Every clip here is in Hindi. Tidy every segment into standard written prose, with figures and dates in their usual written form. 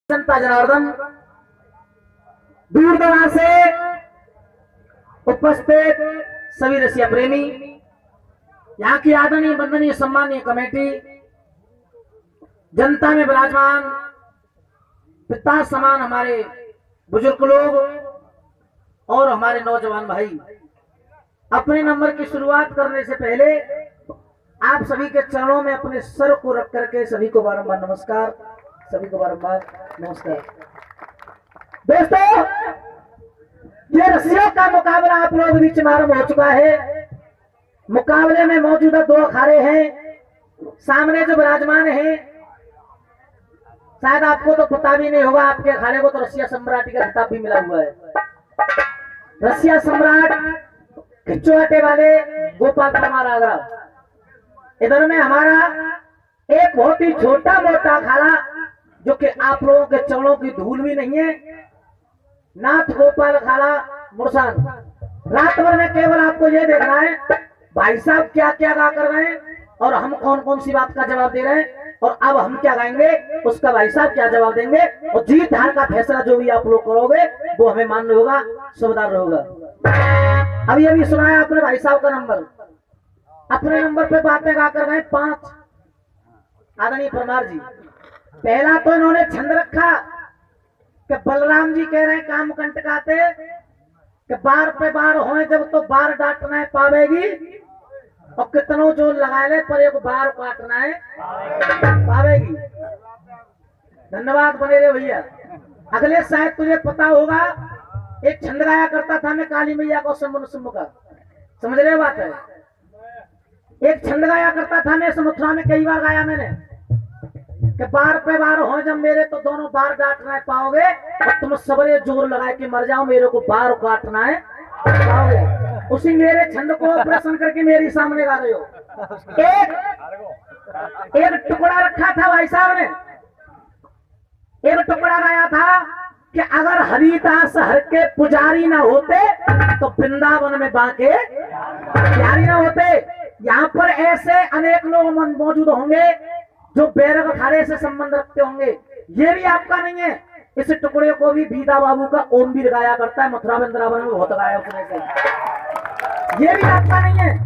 जनता जनार्दन दूर दराज से उपस्थित सभी रसिया प्रेमी, यहाँ की आदरणीय वंदनीय सम्मानीय कमेटी, जनता में विराजमान पिता समान हमारे बुजुर्ग लोग और हमारे नौजवान भाई, अपने नंबर की शुरुआत करने से पहले आप सभी के चरणों में अपने सर को रख करके सभी को बारंबार नमस्कार, सभी को बारंबार नमस्कार। दोस्तों, ये रस्सियों का मुकाबला आप लोग बीच में आरंभ हो चुका है। मुकाबले में मौजूदा दो अखाड़े हैं। सामने जो विराजमान है, शायद आपको तो पता भी नहीं होगा, आपके अखाड़े को तो रसिया सम्राट का खिताब भी मिला हुआ है। रसिया सम्राट खिच्चुआटे वाले गोपाल परमार आगरा। इधर में हमारा एक बहुत ही छोटा मोटा अखाड़ा, जो कि आप लोगों के चरणों की धूल भी नहीं है, नाथ गोपाल अखाड़ा मुरसान। रात भर में केवल आपको ये देखना है भाई साहब क्या क्या गा कर रहे हैं और हम कौन कौन सी बात का जवाब दे रहे हैं, और अब हम क्या गाएंगे उसका भाई साहब क्या जवाब देंगे, और जीत हार का फैसला जो भी आप लोग करोगे वो हमें मान्य होगा, सुबदार होगा। अभी अभी सुनाया आपने भाई साहब का नंबर, अपने नंबर पे बातें गा कर गए 5 आदरणीय परमार जी। पहला तो इन्होंने छंद रखा कि बलराम जी कह रहे हैं काम कंटकाते कि बार पे बार होए जब तो बार डांटना है पावेगी, और कितनों जोर लगा ले पर एक बार काटना है पावेगी। धन्यवाद, बने रहे भैया। अगले शायद तुझे पता होगा, एक छंद गाया करता था मैं काली मैया को सुम्म का, समझ रहे बात है। एक छंद गाया करता था मैं, मथुरा में कई बार गाया मैंने कि बार पे बार हो जब मेरे तो दोनों बार डांटना है पाओगे, और तुम सबरे जोर लगाए कि मर जाओ मेरे को बार काटना है पाओगे। उसी मेरे छंद को ऑपरेशन करके मेरी सामने गा रहे हो। एक टुकड़ा रखा था भाई साहब ने, एक टुकड़ा गाया था कि अगर हरिदास हर के पुजारी ना होते तो वृंदावन में बांके प्यारी ना होते। यहाँ पर ऐसे अनेक लोग मौजूद होंगे जो बैरक अखाड़े से संबंध रखते होंगे। ये भी आपका नहीं है। इस टुकड़े को भी बीदा बाबू का ओम भी गाया करता है, मथुरा वृंदावन में बहुत गाया उसने से। ये भी आपका नहीं है,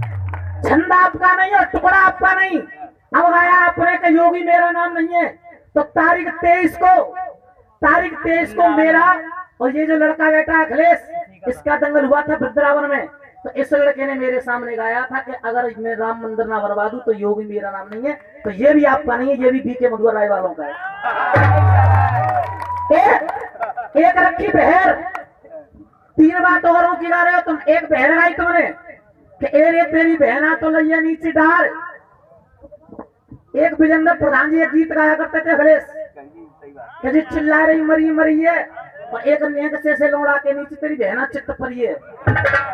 छंद आपका नहीं है, टुकड़ा आपका नहीं। अब गाया आपने कि योगी मेरा नाम नहीं है, तो तारीख 23 को मेरा और ये जो लड़का बैठा है अखिलेश, इसका दंगल हुआ था वृंदावन में। तो इस लड़के ने मेरे सामने गाया था कि अगर मैं राम मंदिर ना बनवा दूं तो योगी मेरा नाम नहीं है। तो ये भी आपका नहीं है, ये भी बीके मधुआ राय वालों का है। एक रखी बहर, 3 बात औरों की गा रहे हो तुम। एक बहर गाई तुमने कि एरे तेरी बहना तो लैया नीचे डार। एक विजेंद्र प्रधान जी एक गीत गाया करते थे अखिलेश कि जी चिल्ला रही मरी मरी है, और एक नेक से लौड़ा के नीचे तेरी बहना चित्त परी है।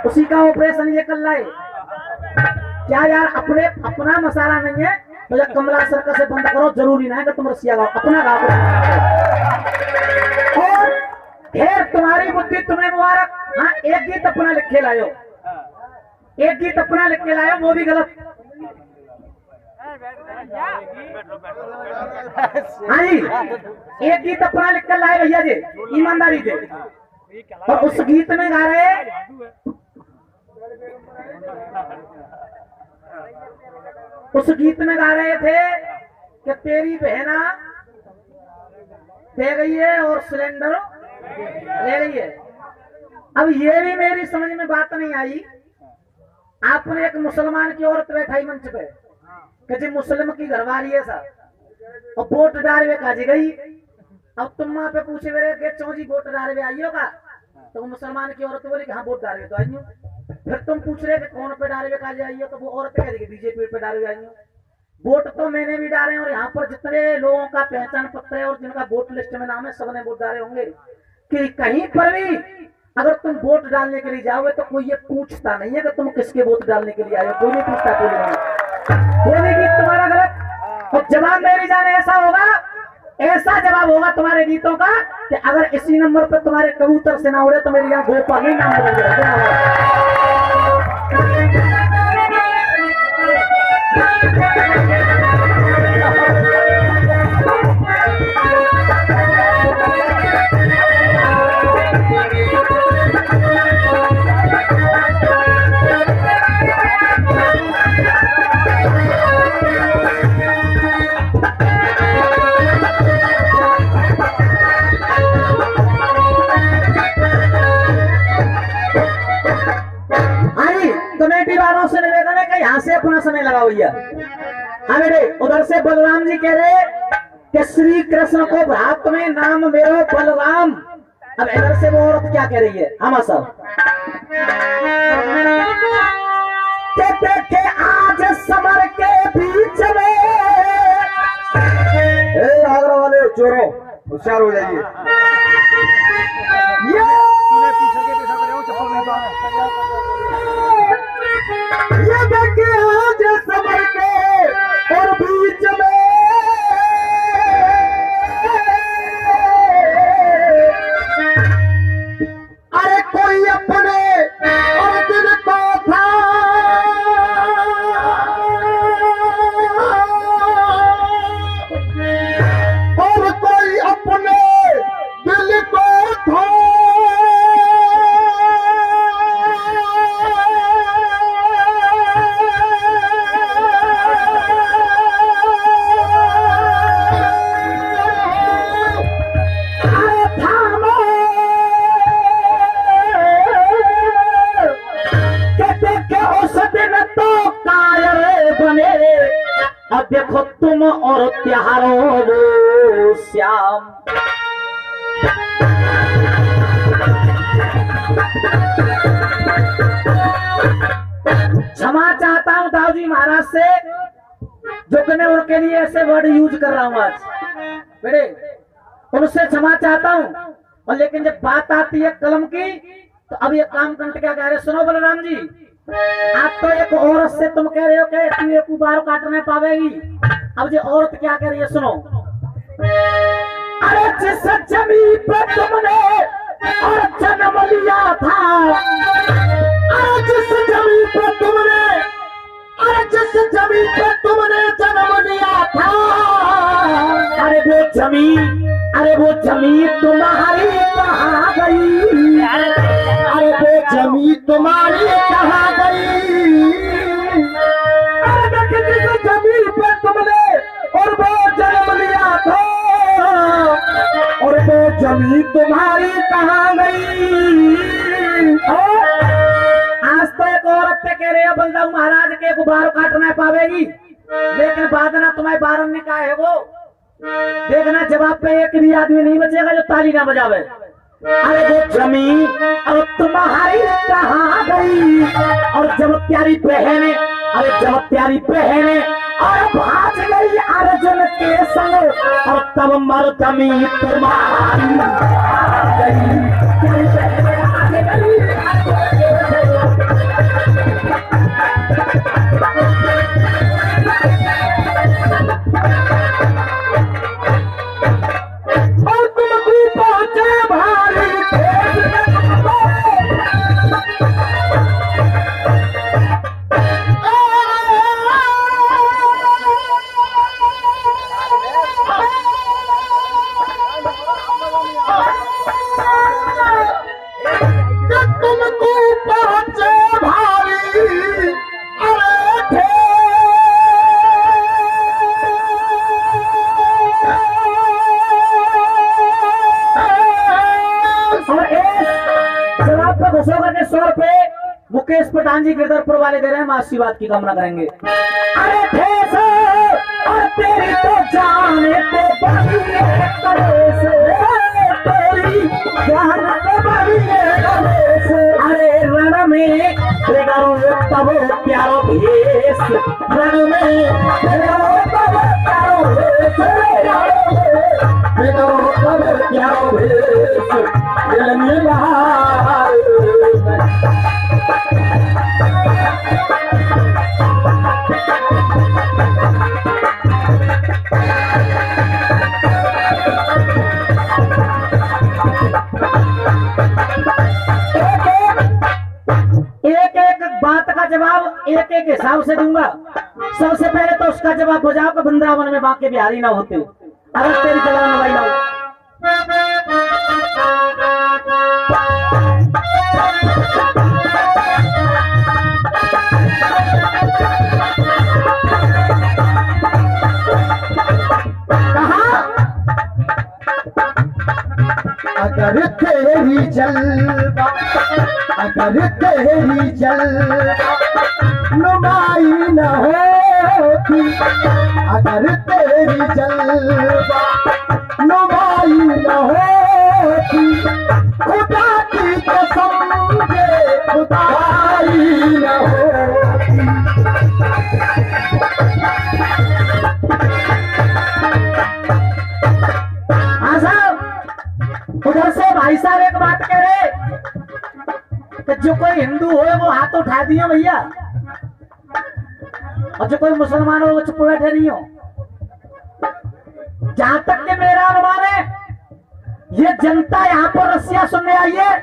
उसी का ऑपरेशन ये कर लाए क्या यार, अपना मसाला नहीं है तो जब कमला सर्कस से बंद करो, जरूरी ना है कि तुम रसिया गाओ, अपना गाओ। और खैर तुम्हारी बुद्धि तुम्हें मुबारक। हाँ, एक गीत अपना लिख के लायो, एक गीत अपना लिख के लायो, वो भी गलत। हाँ जी, एक गीत अपना लिख कर लाए भैया जी, ईमानदारी से। और उस गीत में गा रहे, उस गीत में गा रहे थे कि तेरी बहना दे गई है और सिलेंडर ले गई है। अब ये भी मेरी समझ में बात नहीं आई। आपने एक मुसलमान की औरत बैठाई मंच पे कि जी मुस्लिम की घरवाली है साहब, और वोट डालवे काजी गई। अब तुम वहां पे पूछे मेरे चौजी वोट डालवे आई होगा, तो वो मुसलमान की औरत बोली कि हाँ वोट डालवे तो आई हूँ। फिर तुम पूछ रहे कि कौन पे डालवे काजी आई हो, तो वो औरत कह रही बीजेपी पे डालवे आई हूँ। वोट तो मैंने भी डाले, और यहाँ पर जितने लोगों का पहचान पत्र है और जिनका वोट लिस्ट में नाम है सबने वोट डाले होंगे। कि कहीं पर भी अगर तुम वोट डालने के लिए जाओगे तो कोई ये पूछता नहीं है कि तुम किसके वोट डालने के लिए आए हो, कोई नहीं पूछता, कोई नहीं। बोले गीत तुम्हारा गलत, और जवाब मेरी जाने ऐसा होगा, ऐसा जवाब होगा तुम्हारे गीतों का कि अगर इसी नंबर पर तुम्हारे कबूतर से ना उड़े तो मेरे यहाँ गोपाल ही नाम बदल जाएगा। लगाओ भैया। हाँ बेटे, उधर से बलराम जी कह रहे कि श्री कृष्ण को भ्रात में नाम मेरो बलराम। अब इधर से वो औरत क्या कह रही है, हम सब के देखे आज समर के बीच में। आगरा वाले चोरों होशियार हो जाइए। ये देखे आज समर के और बीच में अरे कोई अपने और दिल को था और कोई अपने दिल को था। देखो तुम और त्योहारों वो श्याम। क्षमा चाहता हूँ दाऊ जी महाराज से, जो कि मैं उनके लिए ऐसे वर्ड यूज कर रहा हूँ आज बेटे, उनसे क्षमा चाहता हूँ। और लेकिन जब बात आती है कलम की, तो अब ये काम करने क्या कह रहे, सुनो बलराम जी, आप तो एक औरत से तुम कह रहे हो कि तू एक बार काटने पावेगी। अब जो औरत क्या कह रही है सुनो। अरे जिस जमीन पे तुमने और जन्म लिया था, अरे जिस जमीन पे तुमने, अरे जिस जमीन पे तुमने जन्म लिया था, अरे वो जमीन तुम्हारी कहाँ गई? अरे वो जमीन तुम्हारी कहाँ गई? अरे जिस जमीन पे तुमने और वो जन्म लिया था, और वो जमीन तुम्हारी कहाँ गई? आज तो एक औरत पे कह रहे हो बलदाऊ महाराज के गुब्बारों काटना पावेगी, लेकिन बादना तुम्हारे बारन ने कहा है वो देखना, जवाब पे एक भी आदमी नहीं बचेगा जो ताली ना बजावे। अरे वो जमीन और तुम्हारी कहाँ गई? और जब प्यारी बहने, अरे जब प्यारी बहने और भाग गई अर्जुन के संग, और तब मर जमीन तुम्हारी गई। प्यारी बहने आगे गई। और तुम पहुंचे भारी तुमको पहुंचे भारी मुकेश पठान जी गिरधरपुर वाले दे रहे हैं, हम आशीर्वाद की कामना करेंगे। अरे ठेस और तेरी तो जाने तो बड़ी है कलेस, तेरी जान तो बड़ी है कलेस। अरे रण में तब प्यारो भेस, रण में तब प्यारो भेस, तब प्यारो भेस, दिल मिला एक एक हिसाब से दूंगा। सबसे पहले तो उसका जवाब बजाओ कि वृंदावन में बांके बिहारी ना होते, अगर तेरी जगह में भाई ना हो। अगर तेरी जलवा, अगर तेरी जलवा नुमाई न हो, होती अगर तेरी जलवा नुमाई न होती, खुदा की कसम मुझे खुदाई न होती। हाँ साहब, उधर से भाई साहब एक बात कह रहे कि जो कोई हिंदू हो वो हाथ उठा दिए भैया, और जो कोई मुसलमान हो वो चुप बैठे नहीं हो। जहां तक के मेरा अनुमान है, ये जनता यहाँ पर रसिया सुनने आई है,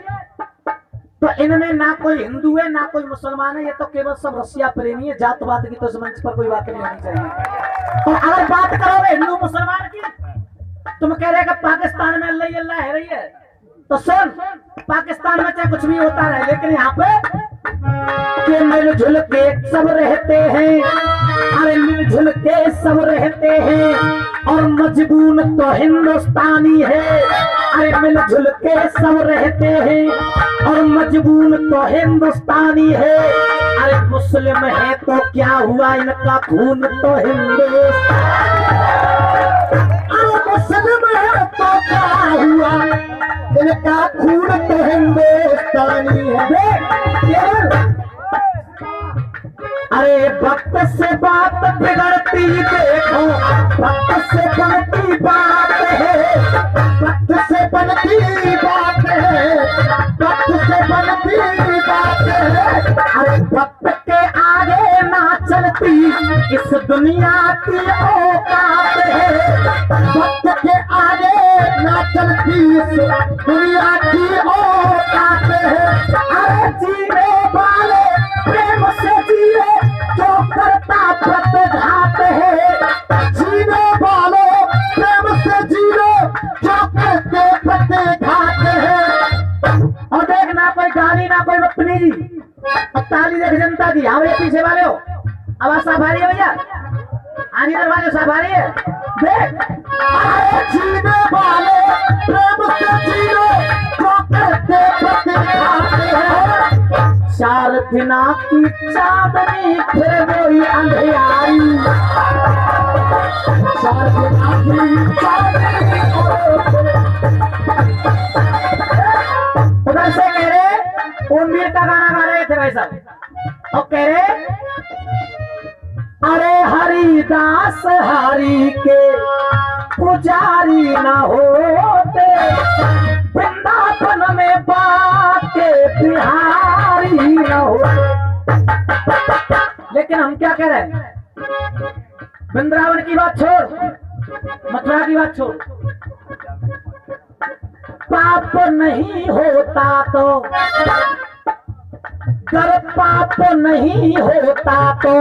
तो इनमें ना कोई हिंदू है ना कोई मुसलमान है, ये तो केवल सब रसिया प्रेमी है। जातवाद की तो इस मंच पर कोई बात नहीं होनी चाहिए। तो अगर बात करोगे हिंदू मुसलमान की, तुम कह रहे कि पाकिस्तान में अल्लाह ही अल्लाह है रही है, तो सुन, पाकिस्तान में चाहे कुछ भी होता रहे, लेकिन यहाँ पे के मिलजुल के सब रहते हैं, अरे मिलजुल के सब रहते हैं, और मजबून तो हिंदुस्तानी है। अरे मिलजुल के सब रहते हैं और मजबून तो हिंदुस्तानी है। अरे मुस्लिम है तो क्या हुआ, इनका खून तो हिंदुस्तानी। मुस्लिम है तो क्या हुआ, इनका खून तो हिंदुस्तानी है। अरे वक्त से बात बिगड़ती देखो, वक्त से बनती बात है, वक्त से बनती बात है, वक्त से बनती बात है। अरे वक्त के आगे ना चलती इस दुनिया की औकात है, वक्त के आगे ना चलती इस दुनिया की औकात है। अरे जीने वाले प्रेम से जिए, जो करता प्रतिघात है। जीने वाले प्रेम से जियो, जो करते प्रतिघात है। और देख, ना कोई गाली ना कोई बदतमीजी, और ताली देख जनता की। हाँ भैया, पीछे वाले हो, आवाज साफ आ रही है भैया? आगे दरवाजे साफ आ रही है? देख, अरे जीने वाले प्रेम से जियो, जो करते प्रतिघात है। चार दिना की चांदनी फिर वही अंधियारी, चार दिना की चांदनी। उधर से कह रहे ओमवीर का गाना गा रहे थे भाई साहब, और कह रहे अरे हरिदास हरि के पुजारी न होते, वृंदावन में बाके बिहारी न होते। लेकिन हम क्या कह रहे हैं, वृंदावन की बात छोड़, मथुरा की बात छोड़, पाप नहीं होता तो, कर पाप नहीं होता तो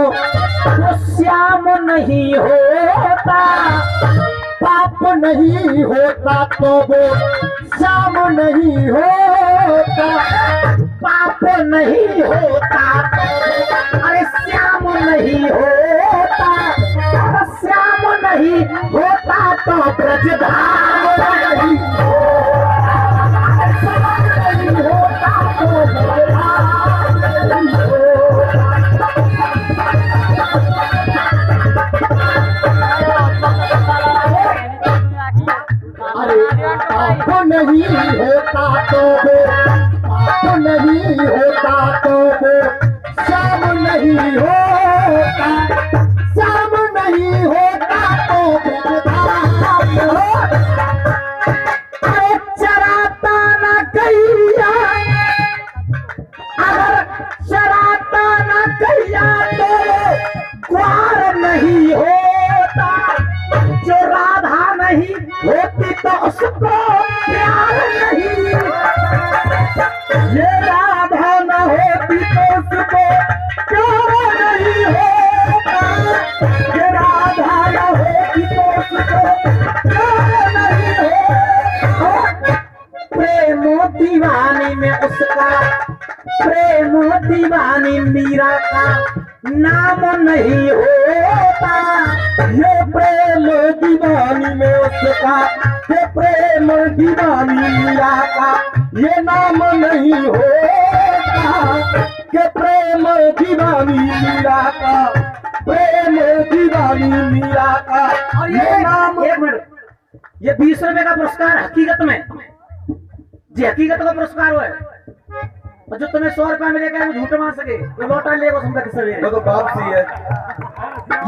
श्याम नहीं होता। पाप नहीं होता तो वो श्याम नहीं होता। पाप नहीं होता तो अरे श्याम नहीं होता, अगर श्याम नहीं होता तो ब्रजधाम नहीं होता, नहीं होता तो ब्रजधाम नहीं होता। अरे पाप नहीं होता तो वो, पाप नहीं होता तो वो श्याम नहीं होता। श्याम नहीं होता तो ब्रजधाम होता। अरे चराता न गैया, अगर चराता न गैया तो ग्वार नहीं होता। जो राधा नहीं होती तो उसको प्यार नहीं, ये राधा न होती तो उसको प्यार नहीं होता। ये राधा न होती तो उसको प्यार नहीं होता। प्रेमो दीवानी में उसका, प्रेमो दीवानी मीरा का नाम नहीं होता। ये प्रेम दीवानी में उसका, ये प्रेम दीवानी मीरा का ये नाम नहीं होता। के प्रेम दीवानी मीरा का प्रेम दीवानी मीरा का और ये नाम। एक मिनट, ये 20 रुपए का पुरस्कार हकीकत में जी हकीकत का पुरस्कार हुआ है, और जो तुम्हें 100 रुपया मिलेगा वो झूठ मार सके वो लौटा लेगा संपत्ति सवेरे। वो तो बात सी है।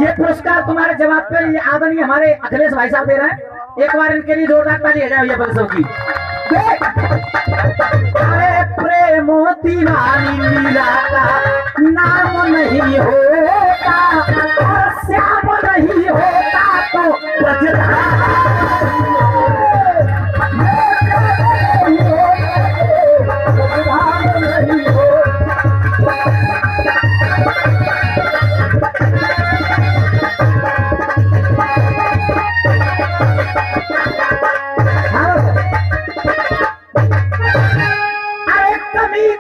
ये पुरस्कार तुम्हारे जवाब पर ये आदरणीय हमारे अखिलेश भाई साहब दे रहे हैं, एक बार इनके लिए जोरदार ताली हो जाए भैया सब की। अरे प्रेम दीवानी मीरा का नाम नहीं होता और श्याम नहीं होता तो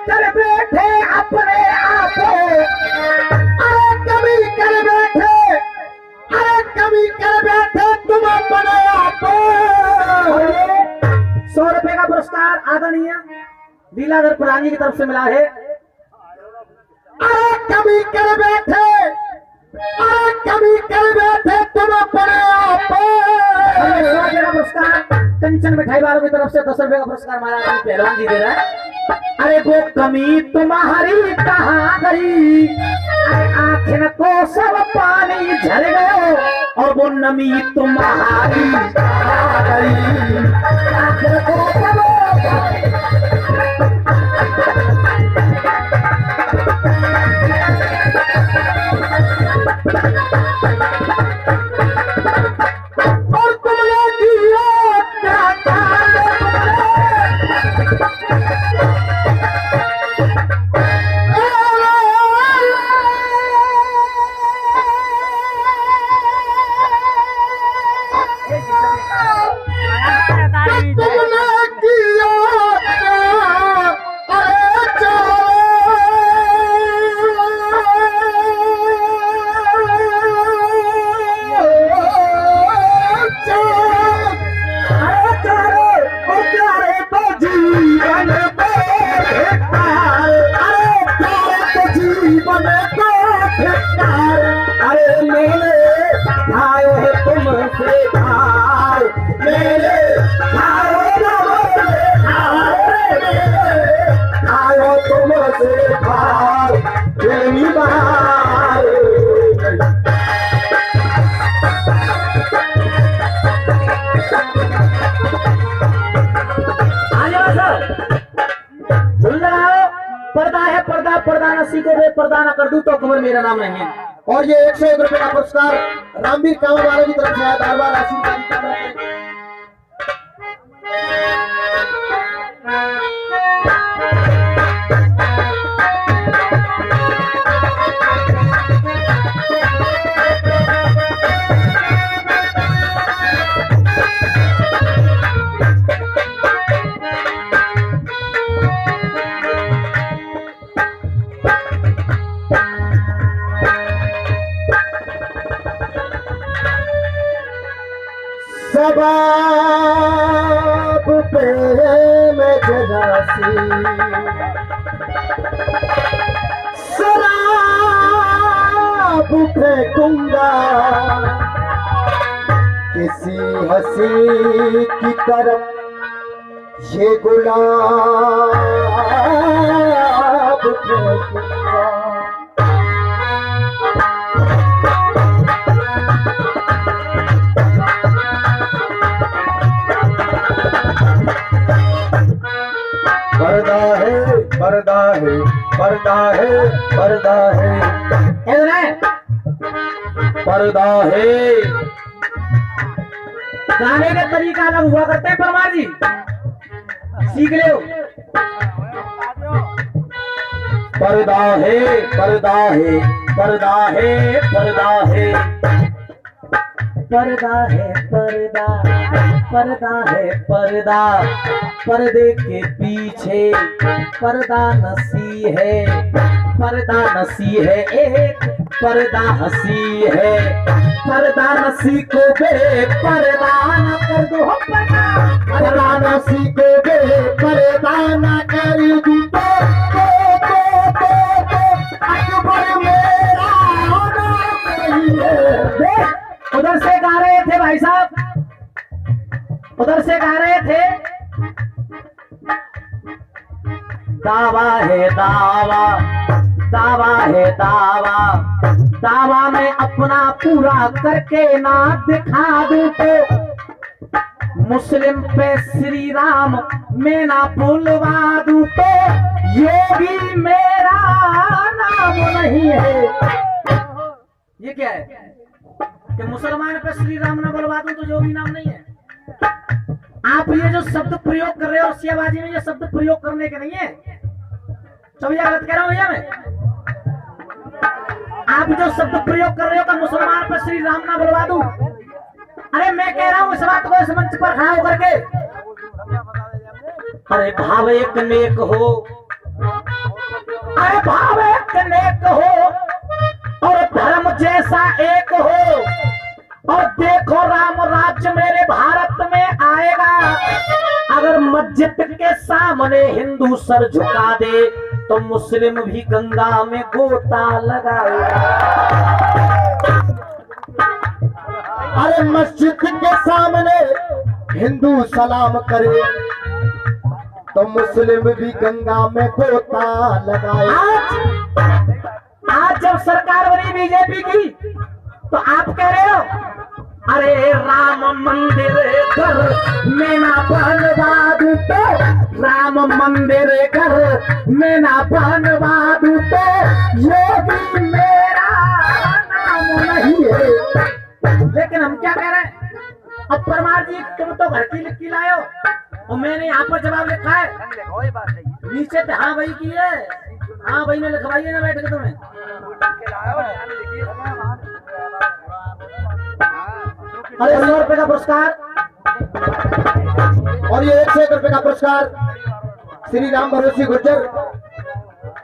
कर बैठे अपने आप, अरे कभी कर बैठे, अरे कभी कर बैठे तुम अपने आप। 100 रुपए का पुरस्कार आदरणीय लीलाधर पुरानी की तरफ से मिला है। अरे कभी कर बैठे, अरे कभी कर बैठे तुम अपने आप। 100 रुपए का पुरस्कार कंचन मिठाई वालों की तरफ से 10 रुपए का पुरस्कार हमारा पहलवान जी दे रहा है। अरे वो कमी तुम्हारी कहाँ गई, अरे आखिर को सब पानी झर गयो और वो नमी तुम्हारी कहाँ गई, आखिर को सब और तुमने किया क्या पर्दा है पर्दा, पर्दा न सीखोगे पर्दा न कर दूं तो कमर मेरा नाम नहीं है। और ये 101 रुपए का पुरस्कार रामवीर कांवर वालों की तरफ से आया। बार बार आशीर्वाद कामना करें। सबाब पे मैं जरासी शराब फेंकूंगा किसी हंसी की तरफ ये गुलाब फेंकूंगा। पर्दा है पर्दा है पर्दा है पर्दा है पर्दा है। गाने का तरीका अलग हुआ करते हैं परमार जी, सीख ले। पर्दा है पर्दा है पर्दा है पर्दा है पर्दा है पर्दा, पर्दा है पर्दा, पर्दे के पीछे पर्दा नसी है, पर्दा नसी है एक पर्दा हंसी है। पर्दा नसी को बे पर्दा न कर दो, पर्दा नसी को बे पर्दा न कर दो तो अकबर मेरा नाम दावा है दावा, दावा है दावा, दावा मैं अपना पूरा करके ना दिखा दूं तो मुस्लिम पे श्री राम मैं ना बुलवा दूं तो योगी मेरा नाम नहीं है। ये क्या है कि मुसलमान पे श्री राम ना बुलवा दूं तो योगी नाम नहीं है? आप ये जो शब्द प्रयोग कर रहे हो सियाबाजी में, ये शब्द प्रयोग करने के नहीं है। तो भैया गलत कह रहा हूं भैया मैं? आप जो शब्द प्रयोग कर रहे हो कि मुसलमान पर श्री राम ना बुलवा दूं, अरे मैं कह रहा हूं इस बात को इस मंच पर खड़ा होकर के, अरे भाव एक नेक हो, अरे भाव एक नेक हो और धर्म जैसा एक हो, और देखो राम राज्य मेरे भारत में आएगा। अगर मस्जिद के सामने हिंदू सर झुका दे तो मुस्लिम भी गंगा में गोता लगाएगा। अरे मस्जिद के सामने हिंदू सलाम करे तो मुस्लिम भी गंगा में गोता लगाए। आज जब सरकार बनी बीजेपी की तो आप कह रहे हो अरे राम मंदिर घर में ना बनवा दूं तो, राम मंदिर घर में ना बनवा दूं तो योगी मेरा नाम नहीं है। लेकिन हम क्या कह रहे हैं? अब परमार जी तुम तो घर की लिख लाए हो और मैंने यहाँ पर जवाब लिखा है नीचे पे। हाँ भाई की है, हाँ भाई ने लिखवाई है ना बैठ के तुम्हें। अरे 100 रुपए का पुरस्कार और ये 101 रुपए का पुरस्कार श्री राम भरोसी गुर्जर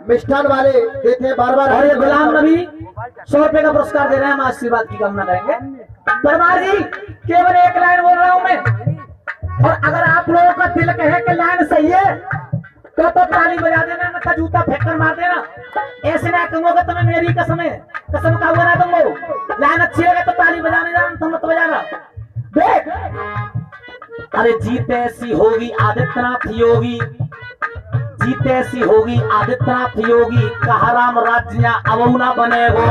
मिष्ठान वाले देते हैं बार बार। और ये गुलाम नबी 100 रुपए का पुरस्कार दे रहे हैं। हम आशीर्वाद की कामना करेंगे। परमार जी केवल एक लाइन बोल रहा हूं मैं, और अगर आप लोगों का दिल कहे कि लाइन सही है तो ताली बजा देना, न तो जूता फेंक कर मार देना। ऐसे ना कहूंगा तुम्हें मेरी कसम है, कसम का हुआ ना तुमको। लाइन अच्छी लगे तो ताली बजाने जाना, तुम मत बजाना। देख अरे जीत ऐसी होगी आदित्यनाथ योगी, जीत ऐसी होगी आदित्यनाथ योगी, कहा राम राज्य अब ना बनेगो।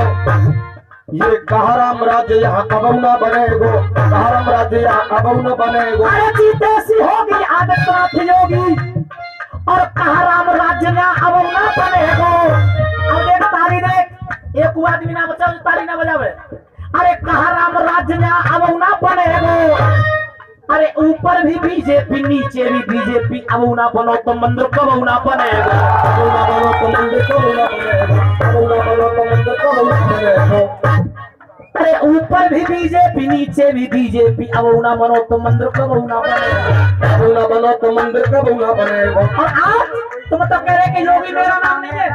ये कहा राम राज्य यहाँ कबू न बनेगो, कहा राम राज्य यहाँ कबू न बनेगो। अरे जीत ऐसी होगी आदित्यनाथ योगी और कहा राम राज्य ना अब ना बनेगो। अब देख ताली देख, एक हुआ आदमी ना बचा ताली ना बजावे। अरे कहा राम राज्य ना अब ना बनेगो। अरे ऊपर भी बीजेपी नीचे भी बीजेपी, अब ना बनो तो मंदिर कब ना बनेगा, कबू न बनो तो मंदिर कबू न बनेगो, कबू न बनो तो मंदिर कबू न बनेगो। अरे ऊपर भी बीजेपी नीचे भी बीजेपी, अब ना बनो तो मंदिर कब ना बनेगा, कबू न बनो तो मंदिर कबू न बनेगो। और आज तुम तो कह रहे कि योगी मेरा नाम नहीं है,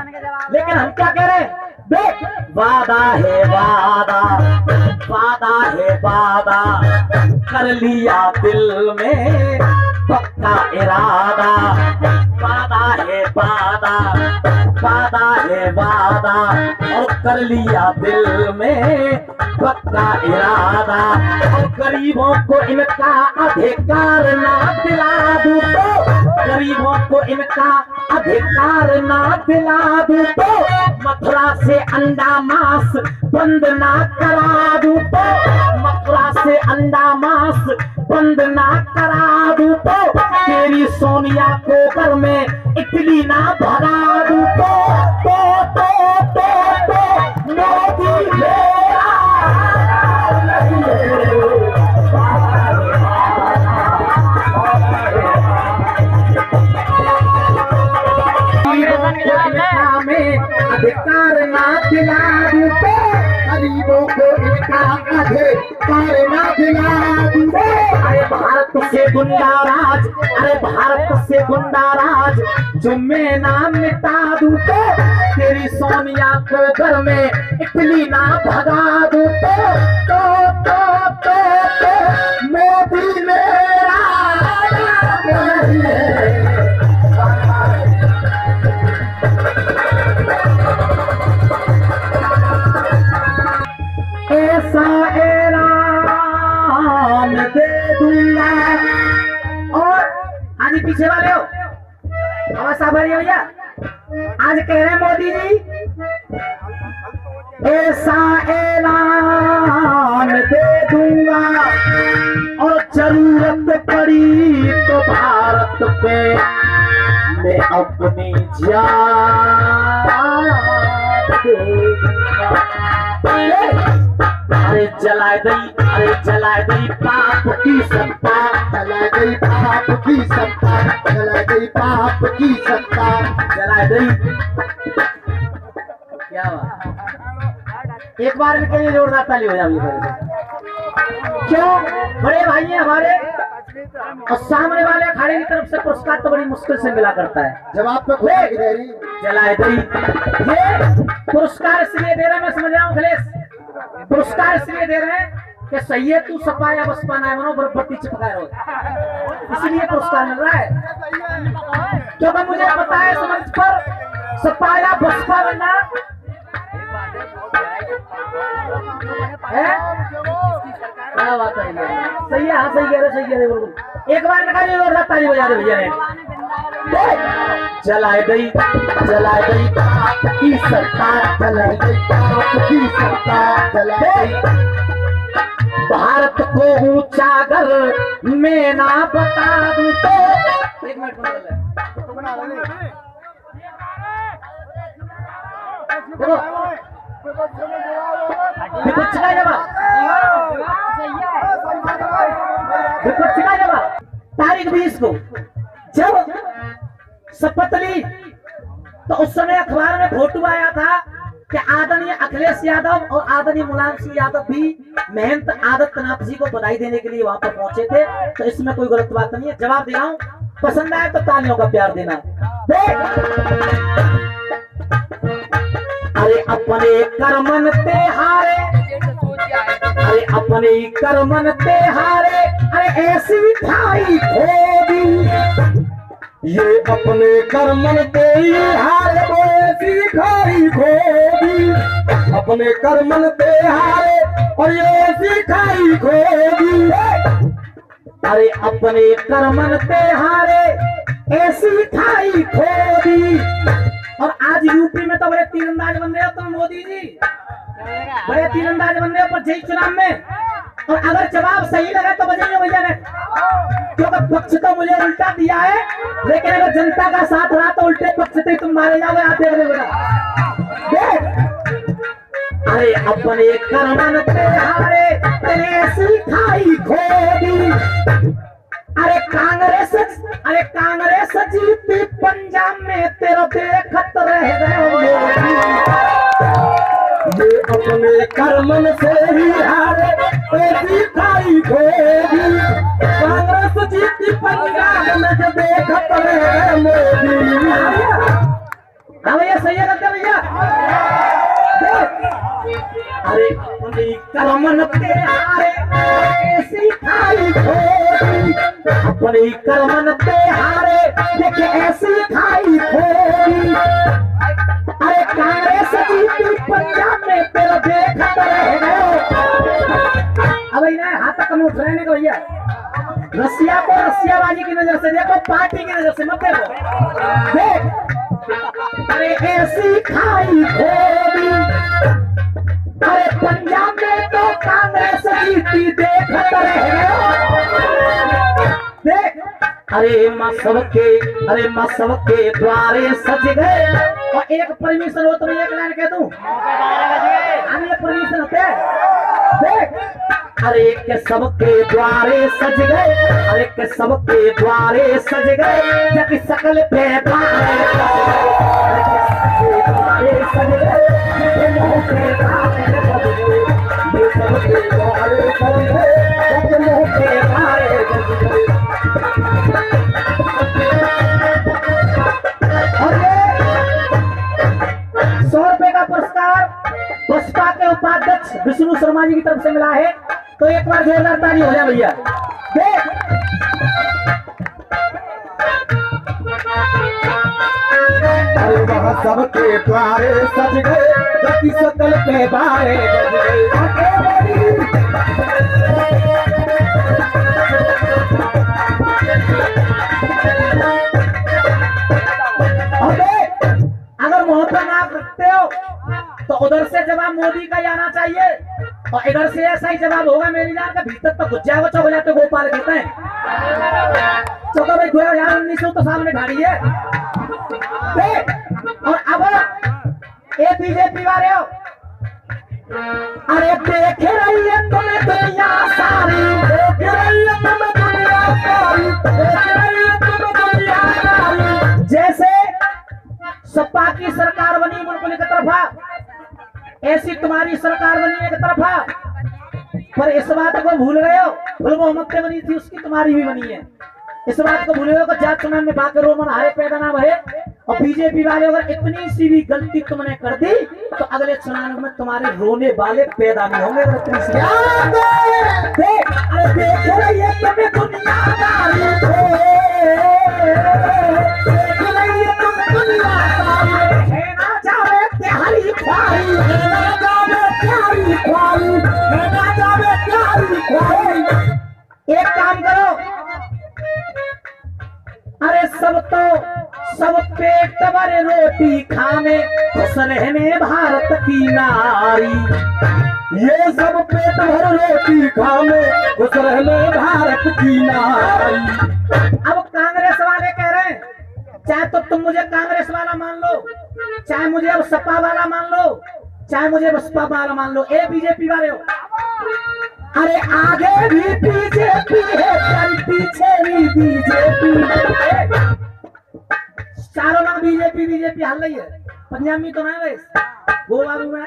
लेकिन हम क्या कह रहे हैं? देख वादा है वादा, वादा है वादा, कर लिया दिल में पक्का इरादा। वादा है वादा, वादा है वादा, और कर लिया दिल में पक्का इरादा। और गरीबों को इनका अधिकार ना दिला दूं तो, गरीबों को इनका अधिकार ना दिला दूं तो, मथुरा से अंडा मांस बंद ना करा दूं तो, मथुरा से अंडा मांस बंद ना करा दूं तो, तेरी सोनिया को घर में इडली ना भरा दूं तो मोदी मेरा नहीं में अधिकार ना दिला दूं तो, गरीबों को इनका अधिकार ना दिला दूं तो। अरे भारत से गुंडा राज, अरे भारत से गुंडा राज जो मैं ना मिटा दूं तो, तेरी सोनिया को घर में इडली ना भगा दूं तो मोदी मेरा नहीं है। ऐसा ऐलान दे दूंगा। और आगे पीछे वाले हो आवाज साफ आ रही है भैया? आज कह रहे हैं मोदी जी, ऐसा ऐलान दे दूंगा और जरूरत पड़ी तो भारत पे मैं अपनी जान दूंगा। अरे जलाए दई पाप की सत्ता, जला गई पाप की सत्ता, जला गई पाप की सत्ता। जलाए दई। क्या हुआ? एक बार इनके लिए जोरदार ताली हो जाएगी। क्यों? बड़े भाई हैं हमारे और सामने वाले अखाड़े की तरफ से पुरस्कार तो बड़ी मुश्किल से मिला करता है। जवाब पे खुदा की देरी। जलाए दई। ये पुरस्कार इसलिए दे रहे हैं, मैं समझ रहा हूँ अखिलेश, पुरस्कार इसलिए दे रहे हैं कि सही है तू सपा या बसपा ना बनो, बत्ती चिपकाए रहो, इसलिए पुरस्कार मिल रहा है। क्योंकि मुझे पता है समझ पर सपा या बसपा बनना है। क्या बात है? सही है, हाँ सही कह रहे, सही कह रहे बिल्कुल। एक बार लगा जो जोरदार ताली बजा दे भैया ने। जलाए गई पाप की सरकार, जलाई गई पाप की सत्ता, जला गई। भारत को ऊंचा घर में ना बता दूं तो। एक मिनट देखो, विपक्ष का जवाब, विपक्ष का जवाब। तारीख 20 को जब शपथ ली तो उस समय अखबार में फोटो आया था कि आदरणीय अखिलेश यादव और आदरणीय मुलायम सिंह यादव भी महंत आदित्यनाथ जी को बधाई देने के लिए वहां पर पहुंचे थे। तो इसमें कोई गलत बात नहीं है। जवाब दे रहा हूं, पसंद आए तो तालियों का प्यार देना। अरे अपने कर्मन ते हारे, अरे अपने कर्मन ते हारे, अरे ऐसी खाई खोदी। ये अपने कर्मन पे ही हारे, वो ऐसी खाई खोदी। अपने कर्मन पे हारे और ये ऐसी खाई खोदी। अरे अपने कर्मन पे हारे, ऐसी खाई खोदी। और आज यूपी में तो बड़े तीरंदाज बन रहे हो तुम मोदी जी, बड़े तीरंदाज बन रहे हो पर जय चुनाव में। और अगर जवाब सही लगा तो बजाइए भैया ने, क्योंकि पक्ष तो मुझे उल्टा दिया है, लेकिन अगर जनता का साथ रहा तो उल्टे पक्ष से तुम मारे जाओगे। आते अगले बेटा अरे अपने कर्मन पे हारे, तेरे ऐसी खाई खोदी। अरे कांग्रेस जीती पंजाब में, तेरा देखत रह गए। ये अपने कर्मन से ही हारे, ऐसी खाई खोदी। कांग्रेस जीती पंजाब में, जो देखत रहे मोदी। हाँ भैया सही है करते भैया। अरे अपनी कर्मन पे हारे, ऐसी खाई खोदी। अपनी कर्मन पे हारे, देखिए ऐसी खाई खोदी। अरे कांग्रेस जीती पंजाब में, तेरा देखत रह गए। अब इन्हें हाथ तक में उठ रहे हैं भैया। रसिया को रसियाबाजी की नजर से देखो, पार्टी की नजर से मत देखो। देख अरे ऐसी खाई खोदी। अरे पंजाब में तो कांग्रेस जीती, देखत रह देख। अरे माँ सबके द्वारे सज गए। और एक परमिशन हो तो मैं एक लाइन कह दूं, हम ये परमिशन होते हैं। देख अरे के सबके द्वारे सज गए, अरे के सबके द्वारे सज गए। जब सकल पे सज गए, बसपा के उपाध्यक्ष विष्णु शर्मा जी की तरफ से मिला है। तो एक बार जोरदार ताली हो जाए भैया। अरे वहाँ सबके द्वारे सज गए, जबकि सकल पे बारे बज गए। उधर से जवाब मोदी का ही आना चाहिए और इधर से ऐसा ही जवाब होगा मेरी जान का। भीतर तक घुस जाएगा, चौक जाते गोपाल कहते हैं चौका भाई 2019 तो साल में ढाड़ी है। और अब ये बीजेपी वाले हो, अरे देख रही है तुम्हें दुनिया सारी, देख रही है तुम्हें दुनिया सारी, देख रही है तुम्हें दुनिया सारी। जैसे सपा की सरकार बनी मुल्क की तरफा, ऐसी तुम्हारी सरकार बनी एक तरफा। पर इस बात को भूल गए हो, फुल मोहम्मद पे बनी थी उसकी तुम्हारी भी बनी है। इस बात को भूल गए हो, जात चुनाव में बाकी रोमन हारे पैदा ना भरे। और बीजेपी वाले अगर इतनी सी भी गलती तुमने कर दी तो अगले चुनाव में तुम्हारे रोने वाले पैदा नहीं होंगे। अरे देख रही है तुम्हें दुनियादारी, देख रही है तुम्हें दुनियादारी, है ना जावे प्यारी ख्वारी, है ना जावे प्यारी ख्वारी, है ना जावे प्यारी ख्वारी। एक काम करो, अरे सब पेट भरे रोटी खाने खुश रहने भारत की नारी, ये सब पेट भर रोटी खाने खुश रहने भारत की नारी। अब कांग्रेस वाले कह रहे हैं, चाहे तो तुम मुझे कांग्रेस वाला मान लो, चाहे मुझे अब सपा वाला मान लो, चाहे मुझे बसपा वाला मान लो, ए बीजेपी वाले हो, अरे आगे भी बीजेपी है, पीछे भी बीजेपी, चारों लोग बीजेपी हाल रही है। पंजाब में तो नहीं भाई, गोवा में।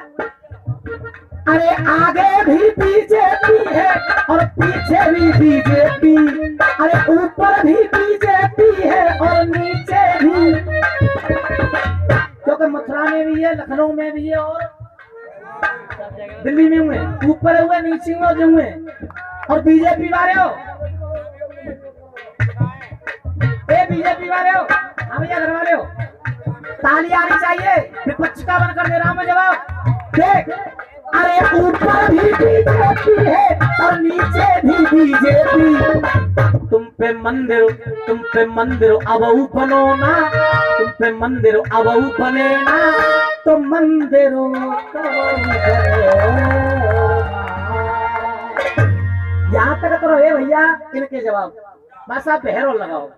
अरे आगे भी बीजेपी है और पीछे भी बीजेपी, अरे ऊपर भी बीजेपी है और नीचे भी, क्योंकि मथुरा में भी है, लखनऊ में भी है और दिल्ली में हुए, ऊपर हुए नीचे हुए। और बीजेपी वाले हो, ए बीजेपी वाले हो, हाँ भैया घर वाले हो, ताली आनी चाहिए। विपक्ष का बनकर दे रहा हूं मैं जवाब। देख, अरे ऊपर भी बीजेपी है और नीचे भी बीजेपी। तुम पे मंदिर अब बनो ना, तुम पे मंदिर अब बने ना, तो मंदिरों यहाँ तक तो रहे भैया इनके जवाब। बस आप बहरों लगाओ।